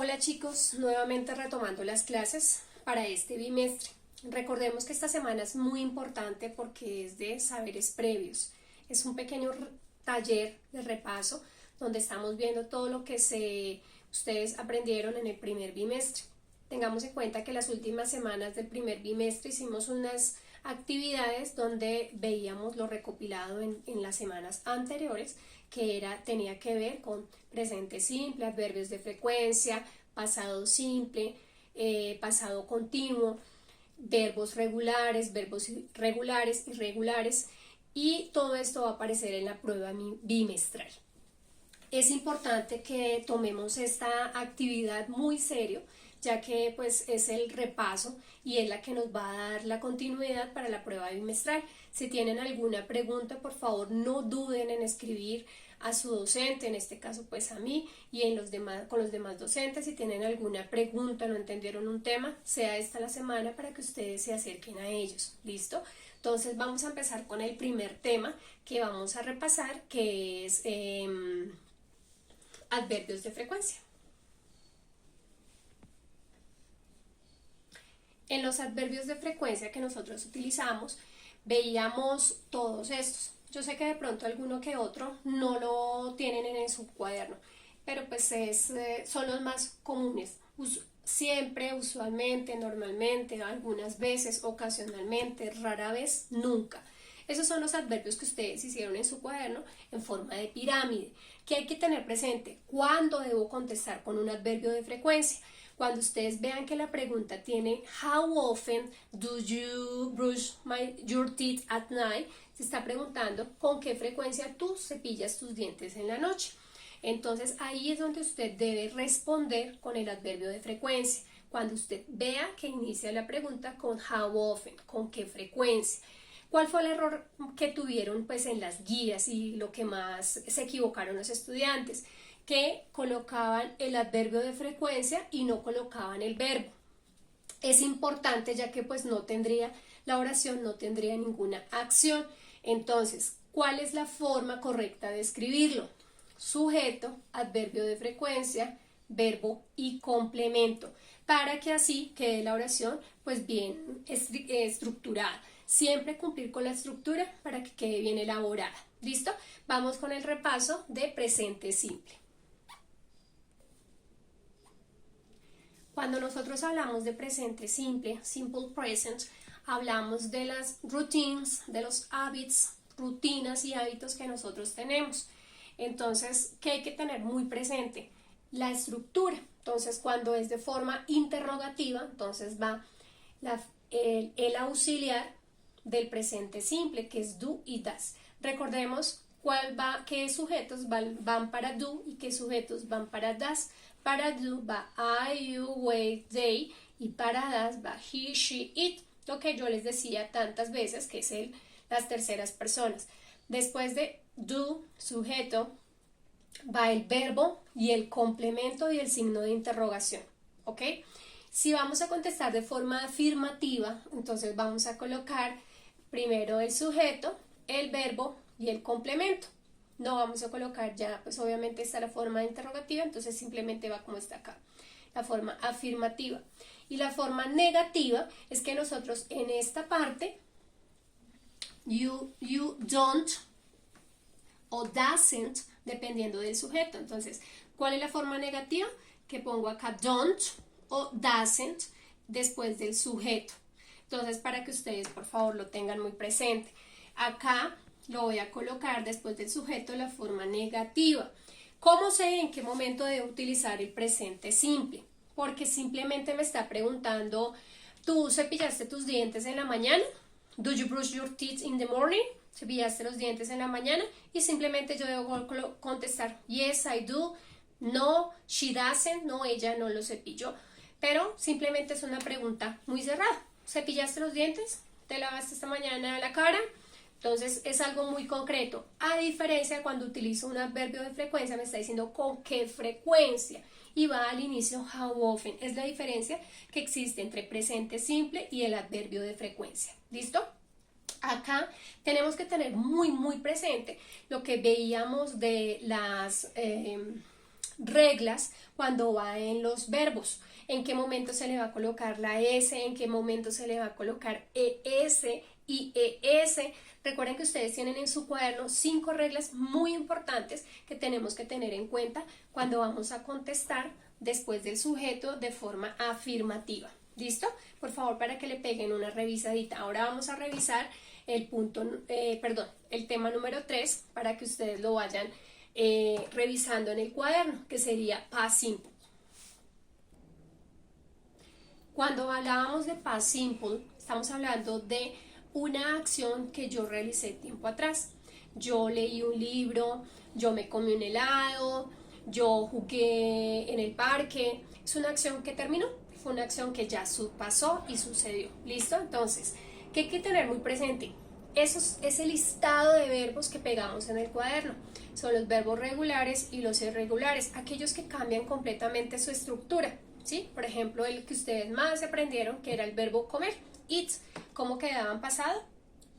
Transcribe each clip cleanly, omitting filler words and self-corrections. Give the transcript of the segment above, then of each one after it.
Hola chicos, nuevamente retomando las clases para este bimestre. Recordemos que esta semana es muy importante porque es de saberes previos. Es un pequeño taller de repaso donde estamos viendo todo lo que ustedes aprendieron en el primer bimestre. Tengamos en cuenta que las últimas semanas del primer bimestre hicimos unas actividades donde veíamos lo recopilado en las semanas anteriores, que tenía que ver con presente simple, adverbios de frecuencia, pasado simple, pasado continuo, verbos regulares, verbos irregulares, y todo esto va a aparecer en la prueba bimestral. Es importante que tomemos esta actividad muy serio, ya que pues es el repaso y es la que nos va a dar la continuidad para la prueba bimestral. Si tienen alguna pregunta, por favor no duden en escribir a su docente, en este caso pues a mí, y con los demás docentes. Si tienen alguna pregunta, no entendieron un tema, sea esta la semana para que ustedes se acerquen a ellos. ¿Listo? Entonces vamos a empezar con el primer tema que vamos a repasar, que es adverbios de frecuencia. En los adverbios de frecuencia que nosotros utilizamos, veíamos todos estos. Yo sé que de pronto alguno que otro no lo tienen en su cuaderno, pero pues son los más comunes. Siempre, usualmente, normalmente, algunas veces, ocasionalmente, rara vez, nunca. Esos son los adverbios que ustedes hicieron en su cuaderno en forma de pirámide. ¿Qué hay que tener presente? ¿Cuándo debo contestar con un adverbio de frecuencia? Cuando ustedes vean que la pregunta tiene How often do you brush your teeth at night? Se está preguntando con qué frecuencia tú cepillas tus dientes en la noche. Entonces ahí es donde usted debe responder con el adverbio de frecuencia. Cuando usted vea que inicia la pregunta con how often, con qué frecuencia. ¿Cuál fue el error que tuvieron pues en las guías y lo que más se equivocaron los estudiantes? Que colocaban el adverbio de frecuencia y no colocaban el verbo. Es importante, ya que pues la oración no tendría ninguna acción. Entonces, ¿cuál es la forma correcta de escribirlo? Sujeto, adverbio de frecuencia, verbo y complemento, para que así quede la oración pues bien estructurada. Siempre cumplir con la estructura para que quede bien elaborada. ¿Listo? Vamos con el repaso de presente simple. Cuando nosotros hablamos de presente simple, simple present, hablamos de las routines, de los hábitos, rutinas y hábitos que nosotros tenemos. Entonces, ¿qué hay que tener muy presente? La estructura. Entonces, cuando es de forma interrogativa, entonces va el auxiliar del presente simple, que es do y das. Recordemos qué sujetos van para do y qué sujetos van para das. Para do va I, you, we, they, y para das va he, she, it, lo que yo les decía tantas veces, que es las terceras personas. Después de do, sujeto, va el verbo y el complemento y el signo de interrogación, ¿ok? Si vamos a contestar de forma afirmativa, entonces vamos a colocar primero el sujeto, el verbo y el complemento. No vamos a colocar ya, pues obviamente está la forma interrogativa, entonces simplemente va como está acá, la forma afirmativa. Y la forma negativa es que nosotros en esta parte, you don't o doesn't, dependiendo del sujeto. Entonces, ¿cuál es la forma negativa? Que pongo acá don't o doesn't después del sujeto. Entonces, para que ustedes por favor lo tengan muy presente, acá lo voy a colocar después del sujeto la forma negativa. ¿Cómo sé en qué momento debo utilizar el presente simple? Porque simplemente me está preguntando, ¿tú cepillaste tus dientes en la mañana? Do you brush your teeth in the morning? ¿Cepillaste los dientes en la mañana? Y simplemente yo debo contestar, yes, I do. No, she doesn't. No, ella no lo cepilló. Pero simplemente es una pregunta muy cerrada. ¿Cepillaste los dientes? ¿Te lavaste esta mañana la cara? Entonces es algo muy concreto. A diferencia de cuando utilizo un adverbio de frecuencia, me está diciendo con qué frecuencia y va al inicio how often. Es la diferencia que existe entre presente simple y el adverbio de frecuencia. ¿Listo? Acá tenemos que tener muy presente lo que veíamos de reglas cuando va en los verbos. En qué momento se le va a colocar la S, en qué momento se le va a colocar ES y ES. Recuerden que ustedes tienen en su cuaderno 5 reglas muy importantes que tenemos que tener en cuenta cuando vamos a contestar después del sujeto de forma afirmativa. ¿Listo? Por favor, para que le peguen una revisadita. Ahora vamos a revisar el tema número 3 para que ustedes lo vayan revisando en el cuaderno, que sería past simple. Cuando hablábamos de past simple, estamos hablando de una acción que yo realicé tiempo atrás. Yo leí un libro, yo me comí un helado, yo jugué en el parque. Es una acción que terminó, fue una acción que ya pasó y sucedió. ¿Listo? Entonces, ¿qué hay que tener muy presente? Ese listado de verbos que pegamos en el cuaderno son los verbos regulares y los irregulares, aquellos que cambian completamente su estructura, ¿sí? Por ejemplo, el que ustedes más aprendieron, que era el verbo comer, eat. ¿Cómo quedaba en pasado?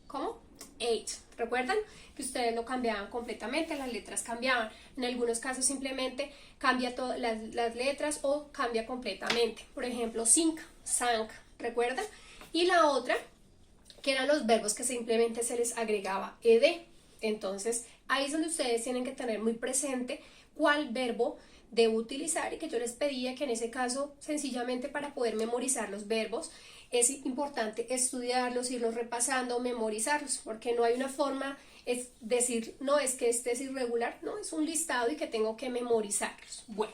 ¿Cómo? Ate. ¿Recuerdan? Que ustedes lo cambiaban completamente, las letras cambiaban. En algunos casos simplemente cambia todas las letras o cambia completamente. Por ejemplo, sink, sank, ¿recuerdan? Y la otra, que eran los verbos que simplemente se les agregaba ed. Entonces, ahí es donde ustedes tienen que tener muy presente cuál verbo debo utilizar, y que yo les pedía que en ese caso, sencillamente para poder memorizar los verbos, es importante estudiarlos, irlos repasando, memorizarlos, porque no hay una forma, es decir, no, es que este es irregular, no, es un listado y que tengo que memorizarlos. Bueno,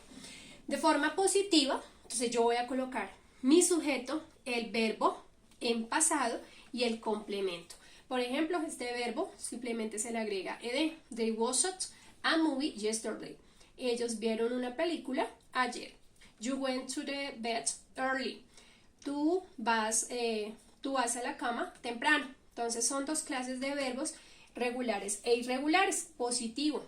de forma positiva, entonces yo voy a colocar mi sujeto, el verbo en pasado y el complemento. Por ejemplo, este verbo simplemente se le agrega ed. They watched a movie yesterday. Ellos vieron una película ayer. You went to the bed early. Tú vas a la cama temprano. Entonces son dos clases de verbos, regulares e irregulares. Positivo,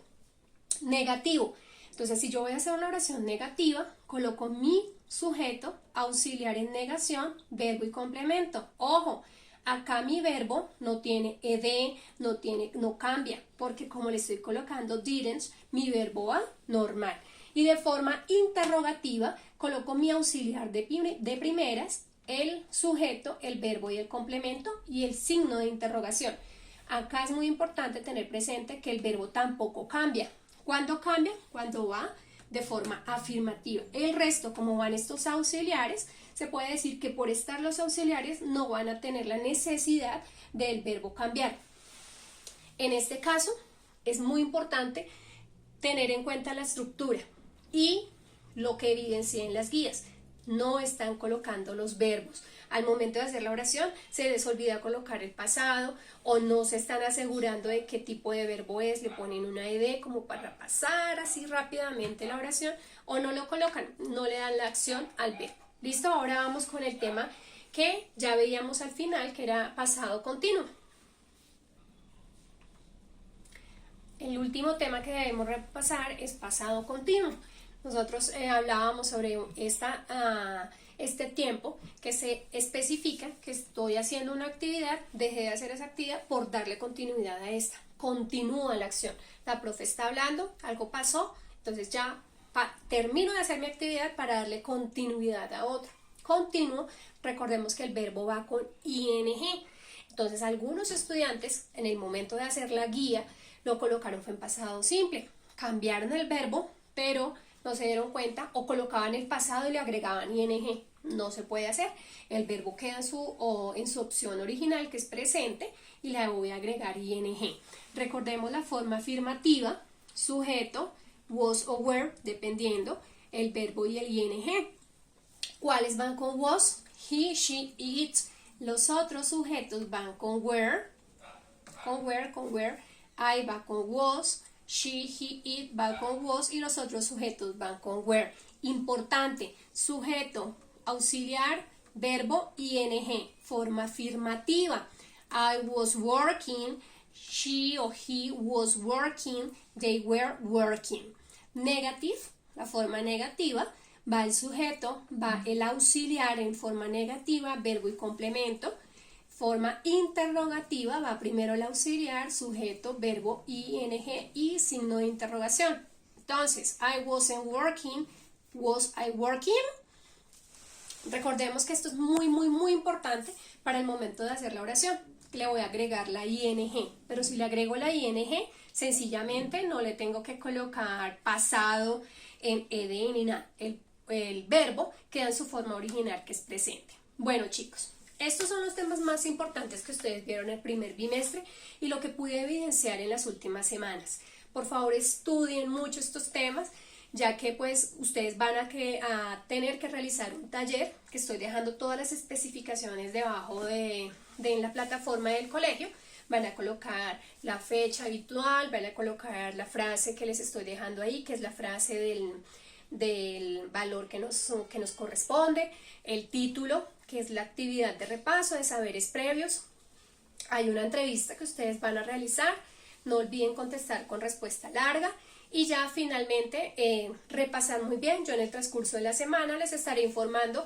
negativo. Entonces, si yo voy a hacer una oración negativa, coloco mi sujeto, auxiliar en negación, verbo y complemento. Ojo, acá mi verbo no tiene ed, no cambia, porque como le estoy colocando didn't, mi verbo va normal. Y de forma interrogativa, coloco mi auxiliar de primeras, el sujeto, el verbo y el complemento y el signo de interrogación. Acá es muy importante tener presente que el verbo tampoco cambia. ¿Cuándo cambia? Cuando va de forma afirmativa. El resto, como van estos auxiliares, se puede decir que por estar los auxiliares no van a tener la necesidad del verbo cambiar. En este caso, es muy importante tener en cuenta la estructura y lo que evidencia en las guías. No están colocando los verbos. Al momento de hacer la oración se les olvida colocar el pasado o no se están asegurando de qué tipo de verbo es, le ponen una ed como para pasar así rápidamente la oración o no lo colocan, no le dan la acción al verbo. ¿Listo? Ahora vamos con el tema que ya veíamos al final, que era pasado continuo. El último tema que debemos repasar es pasado continuo. Nosotros hablábamos sobre este tiempo que se especifica que estoy haciendo una actividad, dejé de hacer esa actividad por darle continuidad a esta. Continúa la acción. La profe está hablando, algo pasó, entonces ya termino de hacer mi actividad para darle continuidad a otra. Continuo, recordemos que el verbo va con ing. Entonces algunos estudiantes en el momento de hacer la guía lo colocaron fue en pasado simple. Cambiaron el verbo, pero no se dieron cuenta o colocaban el pasado y le agregaban ing. No se puede hacer. El verbo queda en su opción original, que es presente, y le voy a agregar ing. Recordemos la forma afirmativa, sujeto, was o were, dependiendo, el verbo y el ing. ¿Cuáles van con was? He, she, it. Los otros sujetos van con were. I va con was. She, he, it va con was y los otros sujetos van con were. Importante, sujeto, auxiliar, verbo, ing, forma afirmativa. I was working, she or he was working, they were working. Negative, la forma negativa, va el sujeto, va el auxiliar en forma negativa, verbo y complemento. Forma interrogativa, va primero el auxiliar, sujeto, verbo, ing y signo de interrogación. Entonces, I wasn't working, was I working? Recordemos que esto es muy importante para el momento de hacer la oración. Le voy a agregar la ing, pero si le agrego la ing, sencillamente no le tengo que colocar pasado en ed ni nada. El verbo queda en su forma original, que es presente. Bueno, chicos, estos son los temas más importantes que ustedes vieron el primer bimestre y lo que pude evidenciar en las últimas semanas. Por favor, estudien mucho estos temas, ya que pues ustedes van a tener que realizar un taller, que estoy dejando todas las especificaciones debajo de la plataforma del colegio. Van a colocar la fecha habitual, van a colocar la frase que les estoy dejando ahí, que es la frase del valor que nos corresponde, el título, que es la actividad de repaso de saberes previos. Hay una entrevista que ustedes van a realizar, no olviden contestar con respuesta larga y ya finalmente repasar muy bien. Yo en el transcurso de la semana les estaré informando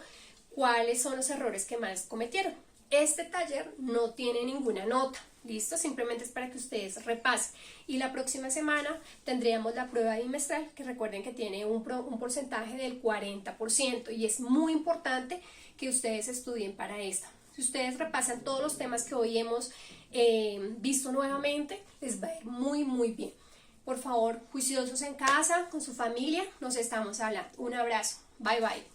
cuáles son los errores que más cometieron. Este taller no tiene ninguna nota, ¿listo? Simplemente es para que ustedes repasen. Y la próxima semana tendríamos la prueba bimestral, que recuerden que tiene un porcentaje del 40% y es muy importante que ustedes estudien para esta. Si ustedes repasan todos los temas que hoy hemos visto nuevamente, les va a ir muy bien. Por favor, juiciosos en casa, con su familia, nos estamos hablando. Un abrazo. Bye.